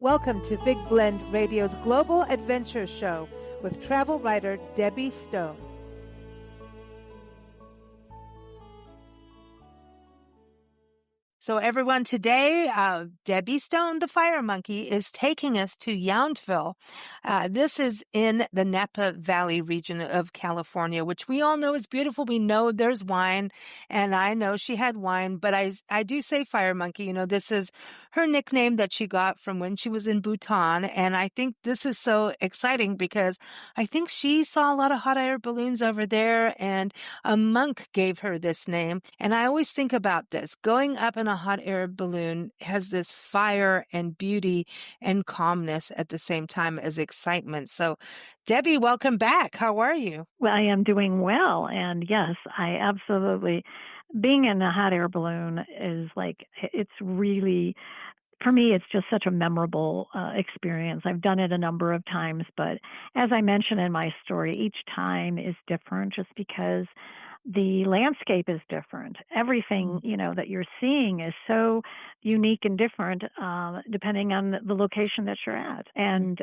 Welcome to Big Blend Radio's Global Adventure Show with travel writer Debbie Stone. So everyone, today, Debbie Stone, the Fire Monkey, is taking us to Yountville. This is in the Napa Valley region of California, which we all know is beautiful. We know there's wine, and I know she had wine, but I do say Fire Monkey. You know, this is her nickname that she got from when she was in Bhutan, and I think this is so exciting because I think she saw a lot of hot air balloons over there, and a monk gave her this name. And I always think about this, going up in a hot air balloon has this fire and beauty and calmness at the same time as excitement. So, Debbie, welcome back. How are you? Well, I am doing well. And yes, I absolutely, being in a hot air balloon is like, it's really, for me, it's just such a memorable experience. I've done it a number of times, but as I mentioned in my story, each time is different just because the landscape is different. Everything, that you're seeing is so unique and different depending on the location that you're at. And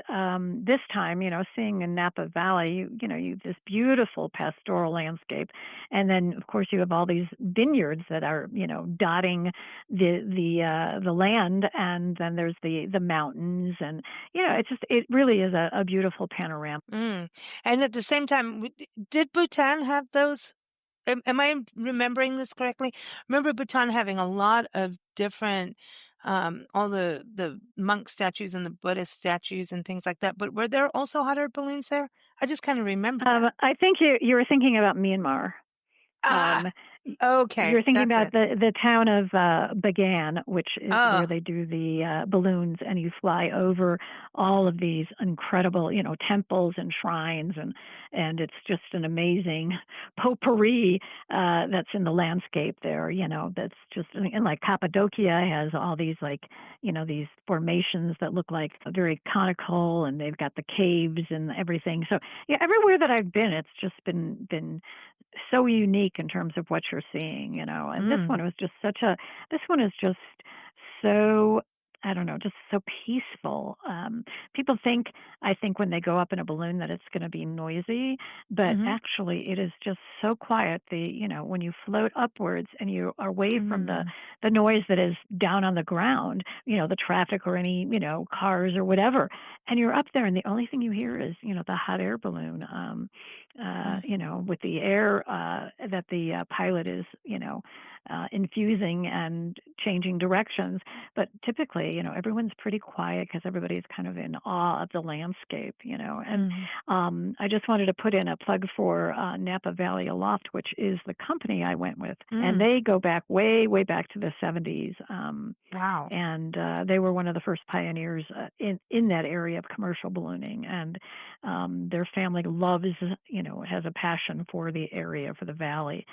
this time, seeing in Napa Valley, you this beautiful pastoral landscape. And then, of course, you have all these vineyards that are, dotting the land. And then there's the mountains. And, it really is a beautiful panorama. And at the same time, did Bhutan have those? Am I remembering this correctly? Remember Bhutan having a lot of different, all the monk statues and the Buddhist statues and things like that. But were there also hot air balloons there? I just kind of remember that. I think you were thinking about Myanmar. Okay. You're thinking about the town of Bagan, which is where they do the balloons, and you fly over all of these incredible, temples and shrines, and it's just an amazing potpourri that's in the landscape there. That's just, and like Cappadocia has all these these formations that look like very conical, and they've got the caves and everything. So yeah, everywhere that I've been, it's just been so unique in terms of what you're seeing, and this one is just so, I don't know, just so peaceful. People I think when they go up in a balloon that it's going to be noisy, but actually it is just so quiet. When you float upwards and you are away from the noise that is down on the ground, the traffic or any, cars or whatever, and you're up there and the only thing you hear is, the hot air balloon, with the air that the pilot is, infusing and changing directions. But typically, everyone's pretty quiet because everybody's kind of in awe of the landscape, and I just wanted to put in a plug for Napa Valley Aloft, which is the company I went with, and they go back way back to the 70s. Wow. And they were one of the first pioneers in that area of commercial ballooning, and their family loves, has a passion for the area, for the valley.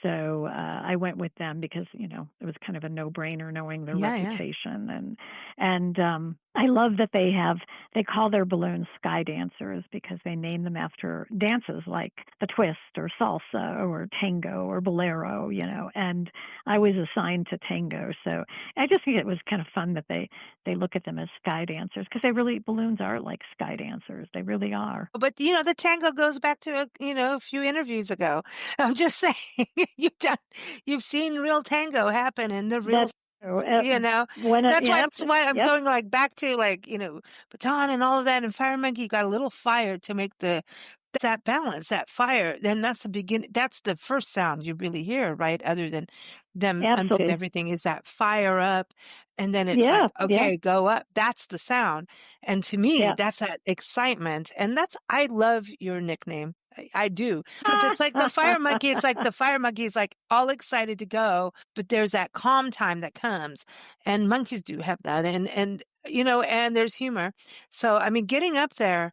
So I went with them because, it was kind of a no-brainer knowing their reputation. And I love that they call their balloons sky dancers because they name them after dances like the twist or salsa or tango or bolero, and I was assigned to tango. So I just think it was kind of fun that they look at them as sky dancers because balloons are like sky dancers. They really are. But, the tango goes back to, a few interviews ago. I'm just saying, you've seen real tango happen in the real, that's why I'm going back to Bhutan and all of that, and Fire Monkey, you got a little fire to make that balance, that fire. Then that's the beginning. That's the first sound you really hear, right? Other than them unpacking everything, is that fire up, and then it's go up. That's the sound, and to me, that's that excitement, and I love your nickname. I do. It's like the Fire Monkey. It's like the Fire Monkey is like all excited to go, but there's that calm time that comes, and monkeys do have that, and there's humor. So I mean, getting up there.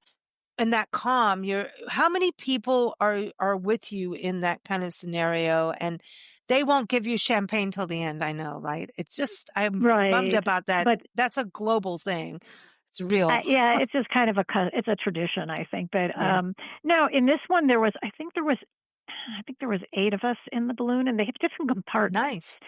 And that calm, how many people are with you in that kind of scenario? And they won't give you champagne till the end. I know, right? It's just, I'm bummed about that. But that's a global thing. It's real. It's just kind of it's a tradition, I think. But no, in this one, there was I think there was 8 of us in the balloon, and they have different compartments Nice.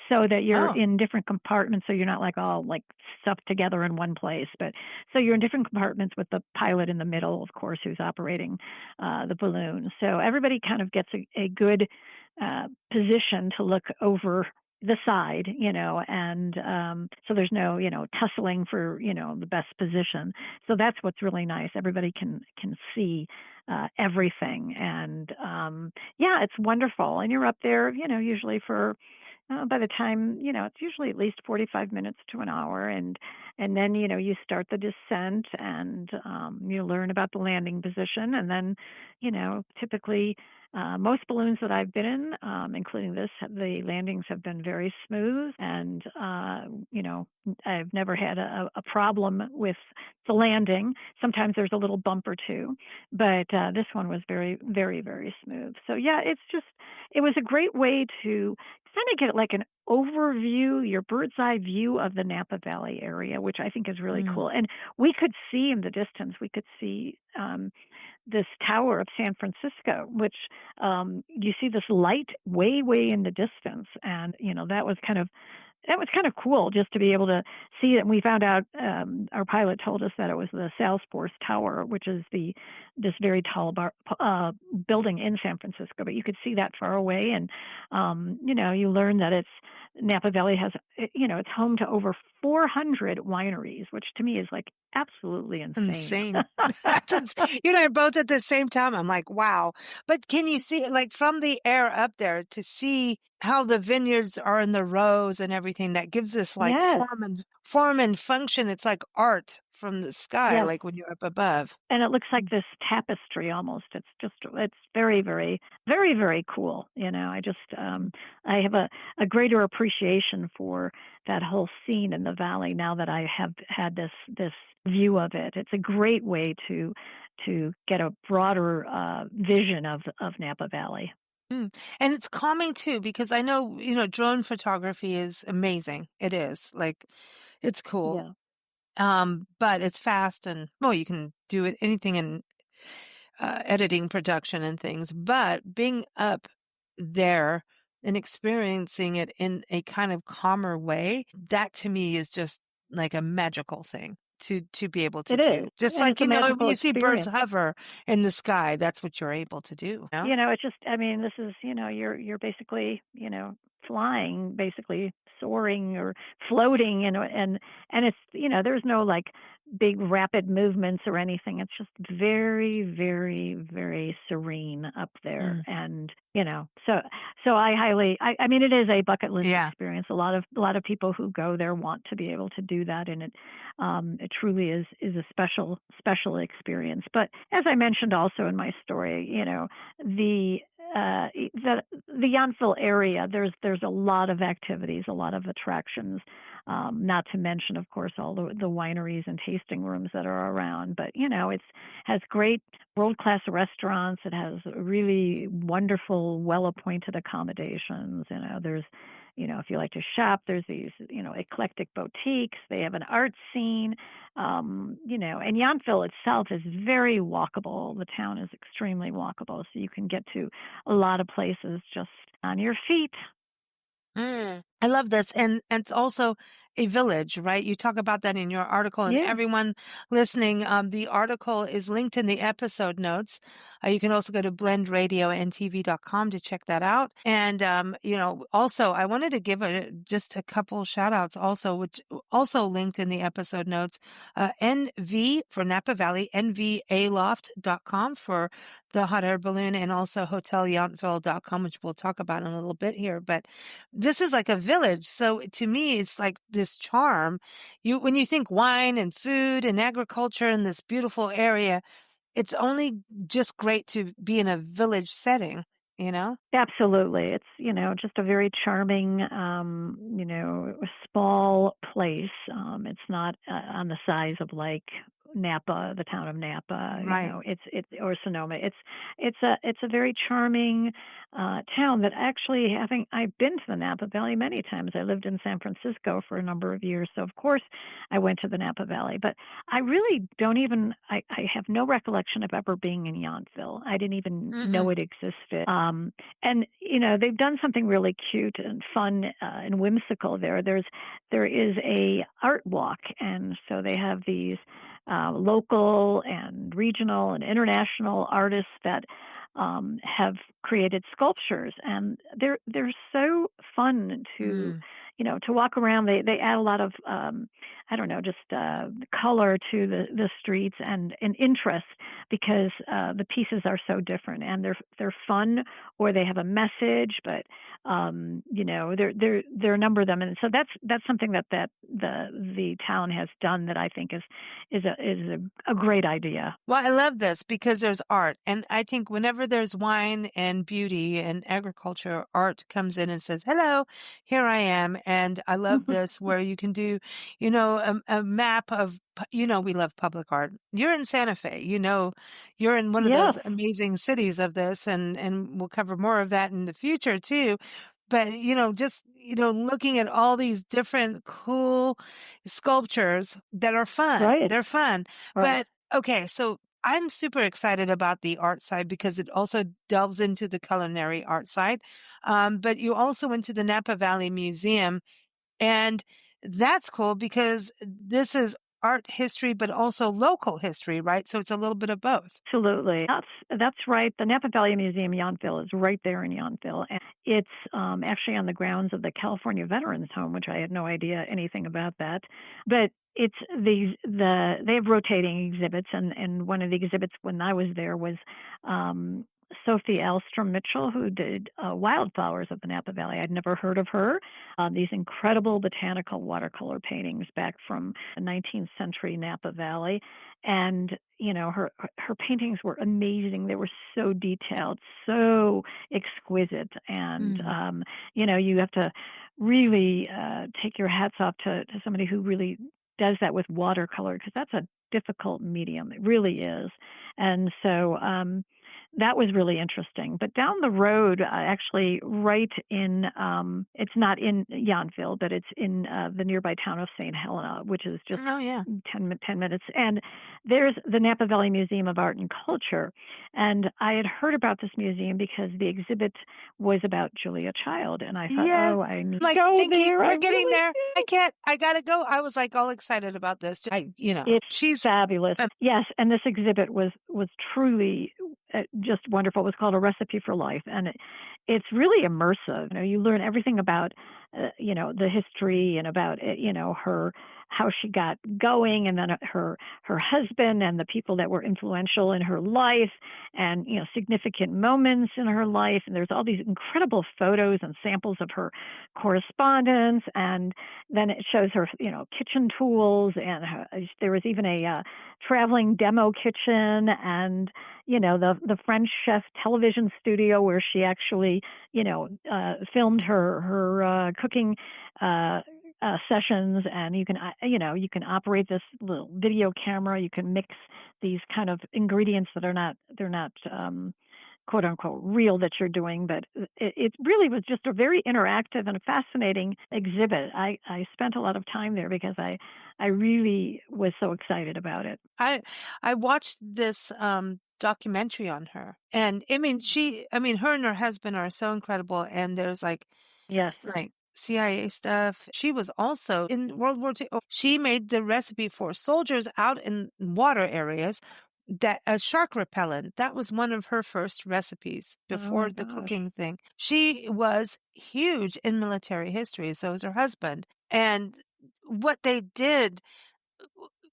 so that you're Oh, in different compartments, so you're not, like, all, like, stuffed together in one place, but so you're in different compartments with the pilot in the middle, of course, who's operating, the balloon. So everybody kind of gets a good, position to look over the side, and, so there's no, tussling for, the best position. So that's what's really nice. Everybody can see, everything, and, yeah, it's wonderful, and you're up there, usually for by the time, it's usually at least 45 minutes to an hour, and then, you start the descent, and you learn about the landing position, and then, typically most balloons that I've been in, including this, the landings have been very smooth, and I've never had a problem with the landing. Sometimes there's a little bump or two, but this one was very, very, very smooth. So yeah, it was a great way to kind of get like an overview, your bird's eye view of the Napa Valley area, which I think is really mm, cool. And we could see in the distance, we could see this tower of San Francisco, which you see this light way, way in the distance, and that was kind of cool just to be able to see it. And we found out our pilot told us that it was the Salesforce Tower, which is this very tall building in San Francisco. But you could see that far away, and you learn that it's Napa Valley has it's home to over 400 wineries, which to me is like absolutely insane. insane. You and I are both at the same time. I'm like, wow. But can you see it like from the air up there to see how the vineyards are in the rows and everything that gives this like Yes, form and function. It's like art from the sky, yes. like when you're up above. And it looks like this tapestry almost. It's very, very, very, very cool. I just I have a greater appreciation for that whole scene in the valley now that I have had this view of it. It's a great way to get a broader vision of Napa Valley. Mm. And it's calming too, because I know, drone photography is amazing. It is like, it's cool. Yeah. But it's fast and, well, you can do it, anything in editing, production and things. But being up there and experiencing it in a kind of calmer way, that to me is just like a magical thing to be able to It is. do. Just And like, it's a when magical you see birds experience. hover in the sky, that's what you're able to do, It's just, I mean, this is, you're basically, flying, basically soaring or floating, and it's, there's no like big rapid movements or anything. It's just very, very, very serene up there. Mm. And, so I mean, it is a bucket list Yeah. experience. A lot of people who go there want to be able to do that. And it truly is a special experience. But as I mentioned also in my story, the the Yountville area, there's a lot of activities, a lot of attractions. Not to mention, of course, all the wineries and tasting rooms that are around. But it's has great world class restaurants. It has really wonderful, well appointed accommodations. There's if you like to shop, there's these, eclectic boutiques. They have an art scene, and Yountville itself is very walkable. The town is extremely walkable, so you can get to a lot of places just on your feet. Mm. I love this. And it's also a village, right? You talk about that in your article, and Yeah, everyone listening, the article is linked in the episode notes. You can also go to blendradiontv.com to check that out. And, also I wanted to give just a couple shout outs also, which also linked in the episode notes, NV for Napa Valley, nvaloft.com for the hot air balloon, and also hotelyountville.com, which we'll talk about in a little bit here. But this is like a village. So to me, it's like this charm. When you think wine and food and agriculture in this beautiful area, it's only just great to be in a village setting, you know? absolutely. It's just a very charming, small place. It's not on the size of like Napa, the town of Napa, Right. it's or Sonoma. It's a very charming town that actually having I've been to the Napa Valley many times. I lived in San Francisco for a number of years, so of course I went to the Napa Valley. But I really don't even I have no recollection of ever being in Yountville. I didn't even know Mm-mm. it existed. And they've done something really cute and fun and whimsical there. There is a art walk, and so they have these local and regional and international artists that have created sculptures, and they're so fun to Mm. to walk around. They add a lot of I don't know, just color to the streets and interest because the pieces are so different and they're fun or they have a message, but there are a number of them, and so that's something that the town has done that I think is a great idea. Well, I love this because there's art. And I think whenever there's wine and beauty and agriculture, art comes in and says, hello, here I am. And I love this where you can do, a map of, we love public art. You're in Santa Fe, you're in one of Yes, those amazing cities of this, and we'll cover more of that in the future too. But, just, looking at all these different cool sculptures that are fun. right, They're fun. right. But okay, so I'm super excited about the art side because it also delves into the culinary art side. But you also went to the Napa Valley Museum, and that's cool because this is art history, but also local history, right? So it's a little bit of both. Absolutely. That's right. The Napa Valley Museum Yountville is right there in Yountville. And it's actually on the grounds of the California Veterans Home, which I had no idea anything about that. But it's they have rotating exhibits, and one of the exhibits when I was there was Sophie Alstrom Mitchell, who did wildflowers of the Napa Valley. I'd never heard of her. These incredible botanical watercolor paintings back from the 19th century Napa Valley, and her paintings were amazing. They were so detailed, so exquisite, and Mm. you have to really take your hats off to somebody who really does that with watercolor because that's a difficult medium. It really is, and so that was really interesting. But down the road, actually, right in it's not in Yountville, but it's in the nearby town of St. Helena, which is just Oh, yeah. 10 minutes. And there's the Napa Valley Museum of Art and Culture. And I had heard about this museum because the exhibit was about Julia Child. And I thought, Yeah. oh, I need to Like, go thinking there. I we're getting really there. do. I gotta go. I was like all excited about this. It's She's, fabulous. Yes, and this exhibit was truly just wonderful. It was called A Recipe for Life, and it's really immersive. You learn everything about the history and about her how she got going, and then her husband and the people that were influential in her life, and significant moments in her life. And there's all these incredible photos and samples of her correspondence, and then it shows her kitchen tools, and there was even a traveling demo kitchen, and the French chef television studio where she actually filmed her cooking sessions. And you can operate this little video camera. You can mix these kind of ingredients that are not they're not quote unquote real that you're doing, but it really was just a very interactive and fascinating exhibit. I spent a lot of time there because I really was so excited about it. I watched this documentary on her, and her and her husband are so incredible, and there's Yes. like CIA stuff. She was also in World War II. She made the recipe for soldiers out in water areas, that a shark repellent. That was one of her first recipes Oh before my the gosh. cooking thing. She was huge in military history, so was her husband. And what they did,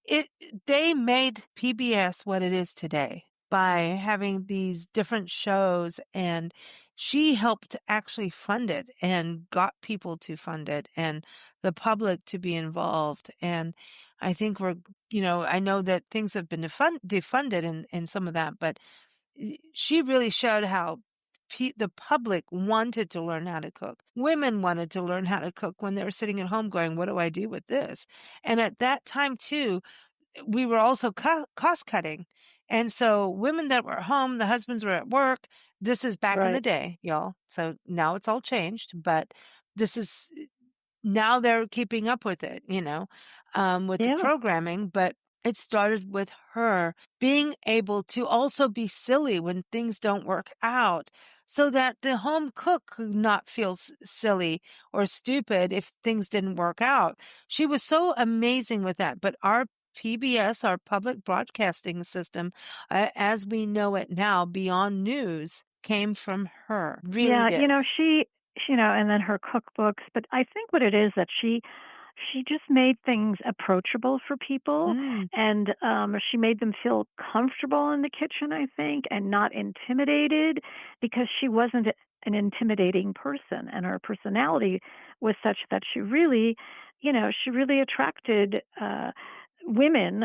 it they made PBS what it is today by having these different shows, and she helped actually fund it and got people to fund it and the public to be involved. And I think I know that things have been defunded in some of that, but she really showed how the public wanted to learn how to cook. Women wanted to learn how to cook when they were sitting at home going, what do I do with this? And at that time too, we were also cost cutting. And so women that were at home, the husbands were at work. This is back in the Right. day, y'all. So now it's all changed, but this is now they're keeping up with it, with the Yeah. programming, but it started with her being able to also be silly when things don't work out so that the home cook could not feel silly or stupid if things didn't work out. She was so amazing with that. But our PBS, our public broadcasting system, as we know it now, beyond news, came from her. Really Yeah, did. and then her cookbooks, but I think what it is that she just made things approachable for people, Mm, and she made them feel comfortable in the kitchen, I think, and not intimidated, because she wasn't an intimidating person, and her personality was such that she really attracted women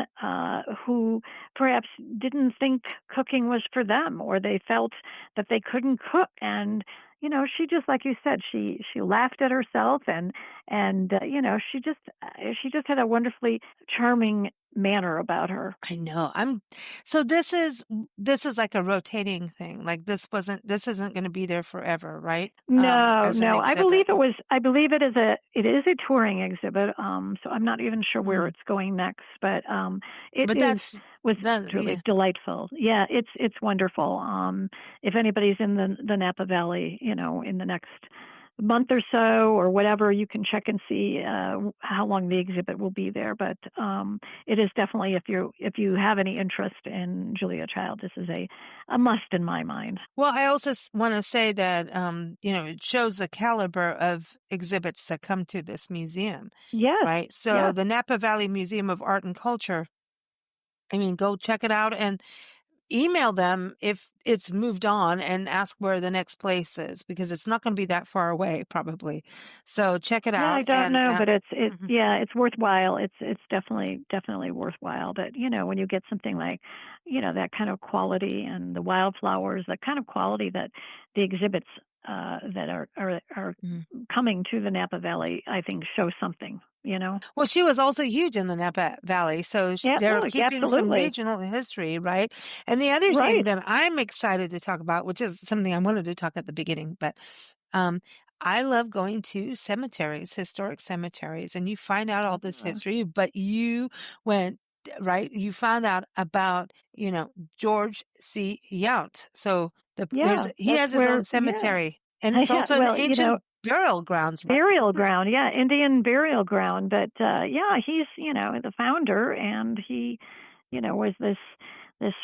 who perhaps didn't think cooking was for them, or they felt that they couldn't cook. And she just, like you said, she laughed at herself, and she just had a wonderfully charming manner about her. I know. So this is like a rotating thing. Like this isn't going to be there forever, right? No, As an no. exhibit. I believe it is a touring exhibit. So I'm not even sure where Mm. it's going next, but it But is was really yeah. delightful. Yeah, it's wonderful. If anybody's in the Napa Valley, in the next month or so or whatever, you can check and see how long the exhibit will be there. But it is definitely, if you have any interest in Julia Child, this is a must in my mind. Well, I also want to say that it shows the caliber of exhibits that come to this museum, Yes, right? So yes. the Napa Valley Museum of Art and Culture, I mean, go check it out and email them if it's moved on and ask where the next place is because it's not going to be that far away probably. So check it Yeah, out I don't and know, but mhm, it's worthwhile. It's definitely worthwhile. But when you get something like, that kind of quality, and the wildflowers, that kind of quality that the exhibits that are mhm. coming to the Napa Valley, I think show something. Well, she was also huge in the Napa Valley, so Yeah, they're no, keeping some absolutely. regional history, right? And the other thing Right. that I'm excited to talk about, which is something I wanted to talk at the beginning, but Um, I love going to cemeteries, historic cemeteries, and you find out all this Uh, history, but you went, right? You found out about, George C. Yount. So yeah, he that's has his own where. Yeah, cemetery and it's yeah. also an Well, ancient burial grounds, right? burial ground, yeah, Indian burial ground. But yeah, he's the founder, and he was this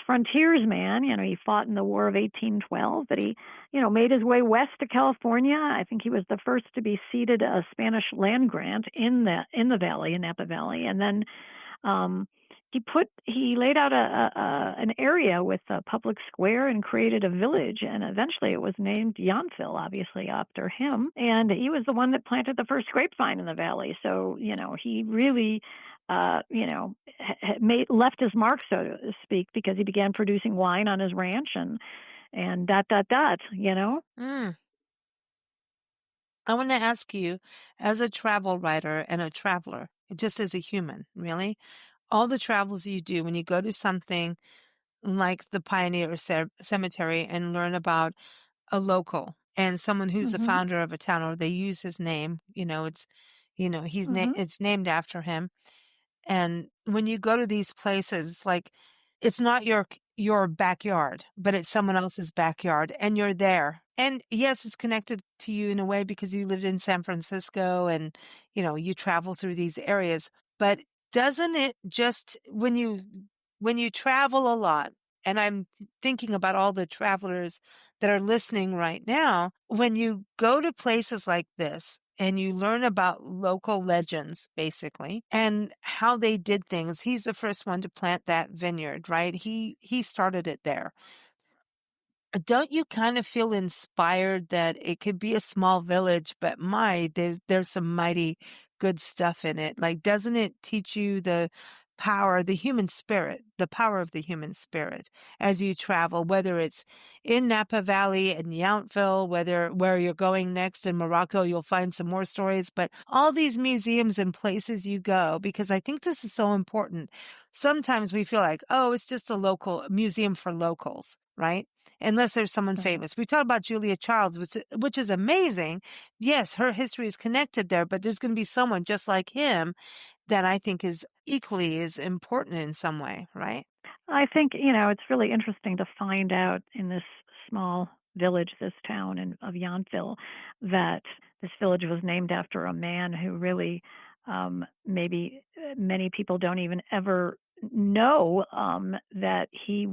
frontiersman. He fought in the War of 1812, but he made his way west to California. I think he was the first to be ceded a Spanish land grant in the valley, in Napa Valley, and then um, he laid out an area with a public square and created a village, and eventually it was named Yountville, obviously after him. And he was the one that planted the first grapevine in the valley. So he really left his mark, so to speak, because he began producing wine on his ranch, and dot dot dot. Mm. I want to ask you, as a travel writer and a traveler, just as a human, really, all the travels you do when you go to something like the Pioneer Cemetery and learn about a local and someone who's the Mhm. founder of a town or they use his name, Mhm. it's named after him. And when you go to these places, like it's not your backyard, but it's someone else's backyard and you're there. And yes, it's connected to you in a way because you lived in San Francisco and you travel through these areas. But doesn't it just when you travel a lot, and I'm thinking about all the travelers that are listening right now, when you go to places like this and you learn about local legends, basically, and how they did things. He's the first one to plant that vineyard, right? He started it there. Don't you kind of feel inspired that it could be a small village, but there's some mighty good stuff in it. Like, doesn't it teach you the power, the human spirit, the power of the human spirit as you travel, whether it's in Napa Valley and Yountville, where you're going next in Morocco, you'll find some more stories, but all these museums and places you go, because I think this is so important. Sometimes we feel like, oh, it's just a local museum for locals, right? Unless there's someone Right. famous. We talk about Julia Childs, which is amazing. Yes, her history is connected there, but there's going to be someone just like him that I think is equally as important in some way, right? I think, it's really interesting to find out in this small village, this town of Yountville, that this village was named after a man who really, maybe many people don't even ever know, that he,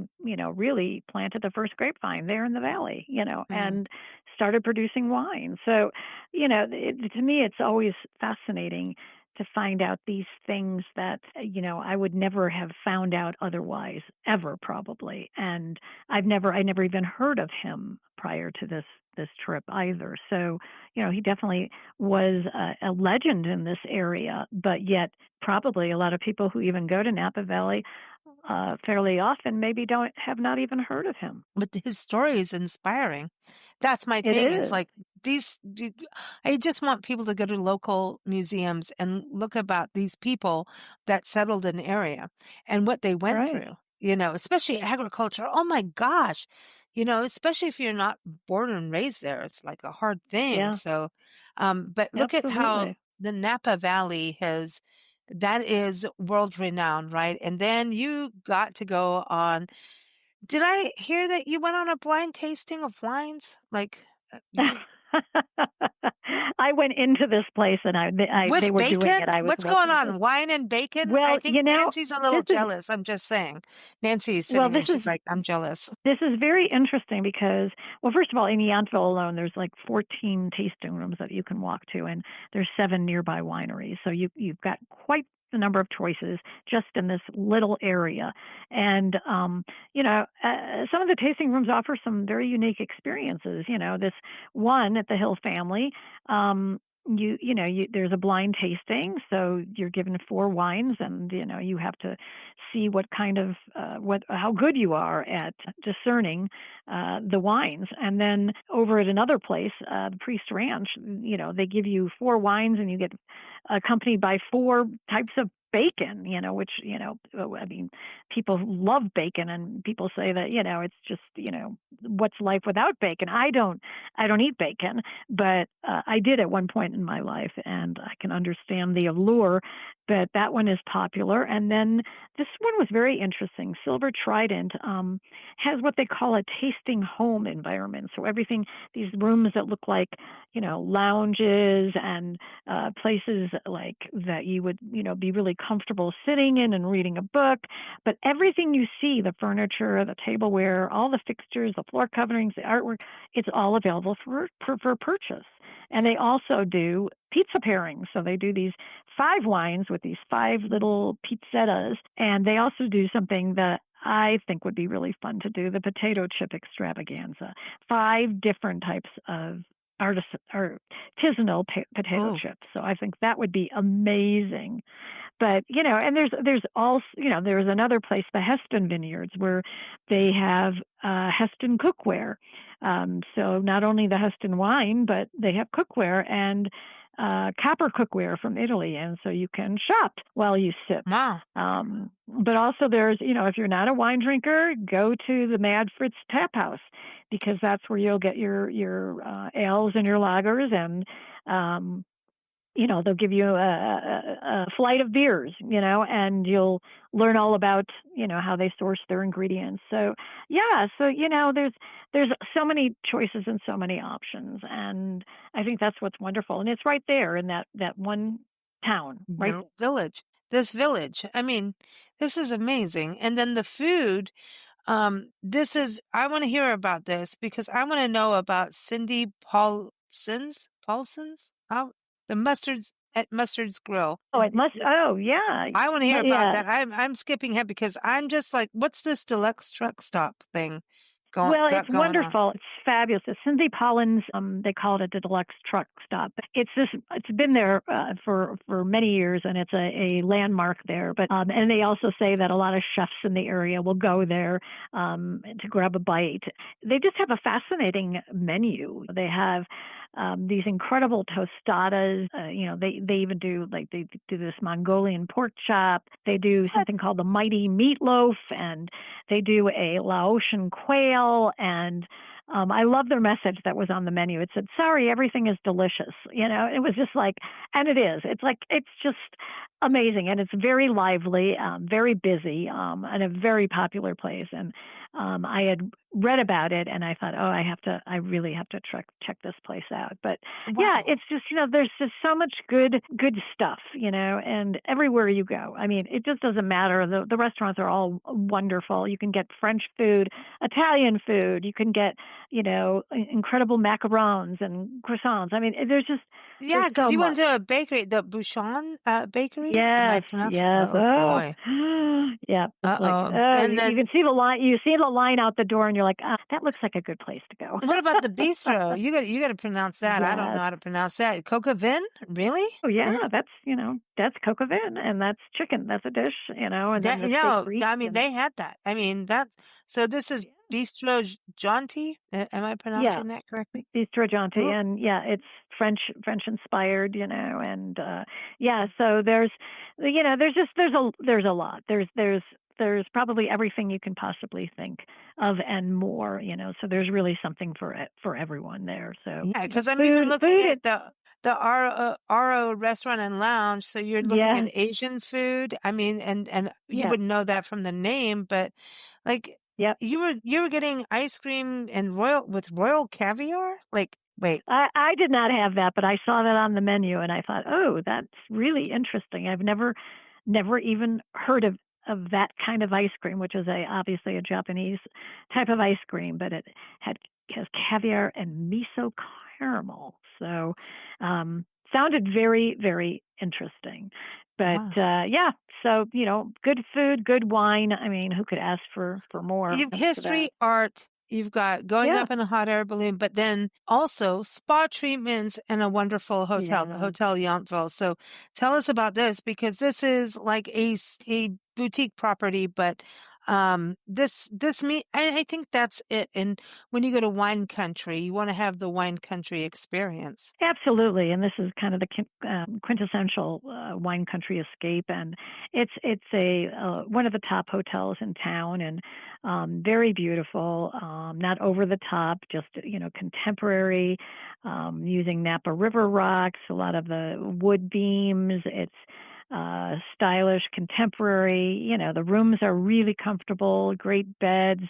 really planted the first grapevine there in the valley, Mm. and started producing wine. So, to me, it's always fascinating to find out these things that I would never have found out otherwise, ever, probably. And I never even heard of him prior to this trip either. So he definitely was a legend in this area, but yet probably a lot of people who even go to Napa Valley fairly often maybe don't have not even heard of him. But his story is inspiring. That's my It thing. It's is. like I just want people to go to local museums and look about these people that settled an area and what they went Right. through, especially agriculture. Oh my gosh. Especially if you're not born and raised there, it's like a hard thing. Yeah, So, but look at how absolutely. the Napa Valley that is world renowned, right? And then you got to go on did I hear that you went on a blind tasting of wines? Like, you I went into this place and they with were doing bacon? it. I was What's going welcome to. on? Wine and bacon? I Well, think Nancy's a little this is jealous. I'm just saying. Nancy is well, sitting here. She's like, I'm jealous. this is very interesting because, well, first of all, in Yountville alone, there's like 14 tasting rooms that you can walk to, and there's 7 nearby wineries. So you've got quite the number of choices just in this little area. And some of the tasting rooms offer some very unique experiences. This one at the Hill Family. There's a blind tasting, so you're given 4 wines, and you have to see what kind of how good you are at discerning the wines. And then over at another place, the Priest Ranch, they give you 4 wines, and you get accompanied by 4 types of bacon, which, I mean, people love bacon, and people say that, it's just, what's life without bacon? I don't eat bacon, but I did at one point in my life, and I can understand the allure, but that one is popular. And then this one was very interesting. Silver Trident has what they call a tasting home environment. So everything, these rooms that look like, lounges and places like that you would, be really comfortable sitting in and reading a book. But everything you see, the furniture, the tableware, all the fixtures, the floor coverings, the artwork, it's all available for purchase. And they also do pizza pairings. So they do these 5 wines with these 5 little pizzettas. And they also do something that I think would be really fun to do, the potato chip extravaganza. 5 different types of artisanal potato Oh, chips. So I think that would be amazing. But and there's also there's another place, the Heston Vineyards, where they have Heston cookware. So not only the Heston wine, but they have cookware and copper cookware from Italy, and so you can shop while you sip. wow. But also there's, if you're not a wine drinker, go to the Mad Fritz Tap House, because that's where you'll get your ales and your lagers, and they'll give you a flight of beers, and you'll learn all about, how they source their ingredients. So, yeah, so, there's so many choices and so many options. And I think that's what's wonderful. And it's right there in that one town, right? Village. This village. I mean, this is amazing. And then the food. I want to hear about this because I want to know about Cindy Paulson's, the Mustard's at Mustard's Grill. Oh, it must. Oh, yeah. I want to hear about Yeah. that. I'm skipping ahead because I'm just like, what's this deluxe truck stop thing? Well, it's got going on. wonderful. It's fabulous. It's Cindy Pollin's, they call it the deluxe truck stop. It's been there for many years, and it's a landmark there. But and they also say that a lot of chefs in the area will go there to grab a bite. They just have a fascinating menu. They have these incredible tostadas. They even do they do this Mongolian pork chop. They do something called the mighty meatloaf, and they do a Laotian quail. And I love their message that was on the menu. It said, "Sorry, everything is delicious." It was just like, and it is. It's just amazing, and it's very lively, very busy, and a very popular place. And I had read about it, and I thought, oh, I really have to check this place out. But yeah, Wow. it's just there's just so much good stuff, and everywhere you go. I mean, it just doesn't matter. The restaurants are all wonderful. You can get French food, Italian food. You can get incredible macarons and croissants. I mean, there's Yeah, because so you went much. to a bakery, the Bouchon bakery. Am I Yes, pronouncing? yes. Oh Oh, boy. yeah. It's like, Uh-oh. oh, And you then can see the line. You see the line out the door, and you're like, that looks like a good place to go. what about the bistro? You got to pronounce that. I don't know Yes. how to pronounce that. Coca Vin? Really? Oh, yeah. Yeah. That's coq au vin, and that's chicken. That's a dish, and then That, the steak I frites, mean, and they had that. I mean, so this is yeah, Bistro Jaunty. Am I yeah. pronouncing that correctly? Bistro Jonte, Oh, and yeah, it's French inspired, and yeah. So there's a lot. There's probably everything you can possibly think of and more, so there's really something for everyone there. So yeah, because I'm even food, looking food, at the RO restaurant and lounge. So you're looking at yes, Asian food. I mean, and you yes, wouldn't know that from the name, but like yep. you were getting ice cream and royal caviar. Like, wait, I did not have that, but I saw that on the menu, and I thought, oh, that's really interesting. I've never even heard of that kind of ice cream, which is obviously a Japanese type of ice cream, but it has caviar and miso caramel. So sounded very, very interesting. But wow. yeah, so good food, good wine. I mean, who could ask for more You've after that? history, art, you've got going Yeah, up in a hot air balloon, but then also spa treatments and a wonderful hotel, the yeah. Hotel Yountville. So tell us about this because this is like a boutique property, but I think that's it. And when you go to wine country, you want to have the wine country experience. Absolutely, and this is kind of the quintessential wine country escape, and it's a one of the top hotels in town, and very beautiful, not over the top, just contemporary, using Napa River rocks, a lot of the wood beams. It's stylish, contemporary. The rooms are really comfortable, great beds.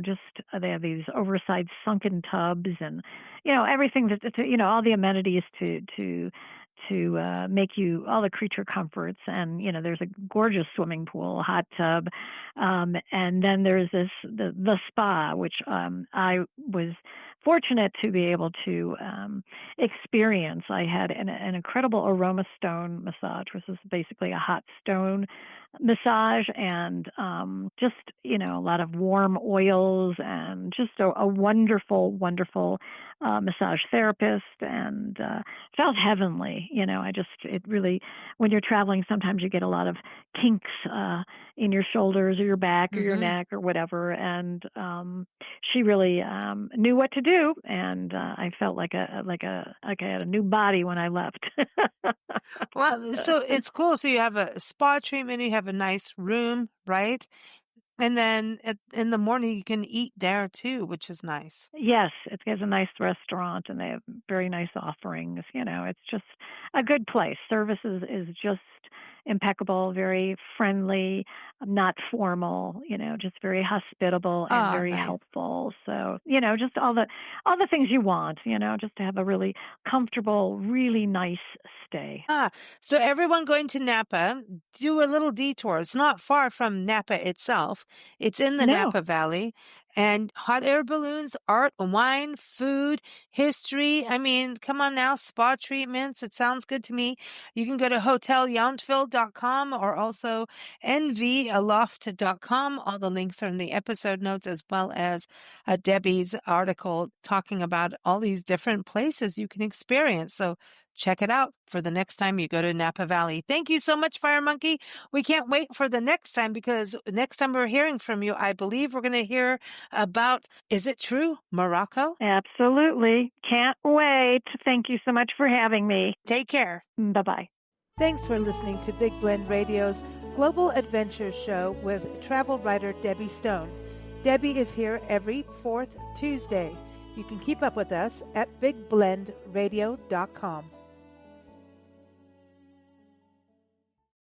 Just they have these oversized sunken tubs, and everything all the amenities to make you all the creature comforts. And there's a gorgeous swimming pool, a hot tub, and then there's the spa, which I was fortunate to be able to experience. I had an incredible aroma stone massage, which is basically a hot stone massage, and just a lot of warm oils, and just a wonderful massage therapist, and felt heavenly. It really, when you're traveling, sometimes you get a lot of kinks in your shoulders or your back or your Hmm. neck or whatever, and she really knew what to do, and I felt like I had a new body when I left. Well, so it's cool. So you have a spa treatment, you have a nice room, right? And then in the morning you can eat there too, which is nice. Yes, it has a nice restaurant, and they have very nice offerings. It's just a good place. Service is just impeccable, very friendly, not formal. Just very hospitable and Ah, very nice. helpful. So just all the things you want. Just to have a really comfortable, really nice stay. Ah, so everyone going to Napa, do a little detour. It's not far from Napa itself. It's in the No, Napa Valley. And hot air balloons, art, wine, food, history. I mean, come on now, spa treatments. It sounds good to me. You can go to hotelyountville.com or also nvaloft.com. All the links are in the episode notes, as well as Debbie's article talking about all these different places you can experience. So check it out for the next time you go to Napa Valley. Thank you so much, Fire Monkey. We can't wait for the next time, because next time we're hearing from you, I believe we're going to hear about, is it true, Morocco? Absolutely. Can't wait. Thank you so much for having me. Take care. Bye-bye. Thanks for listening to Big Blend Radio's Global Adventures Show with travel writer Debbie Stone. Debbie is here every fourth Tuesday. You can keep up with us at bigblendradio.com.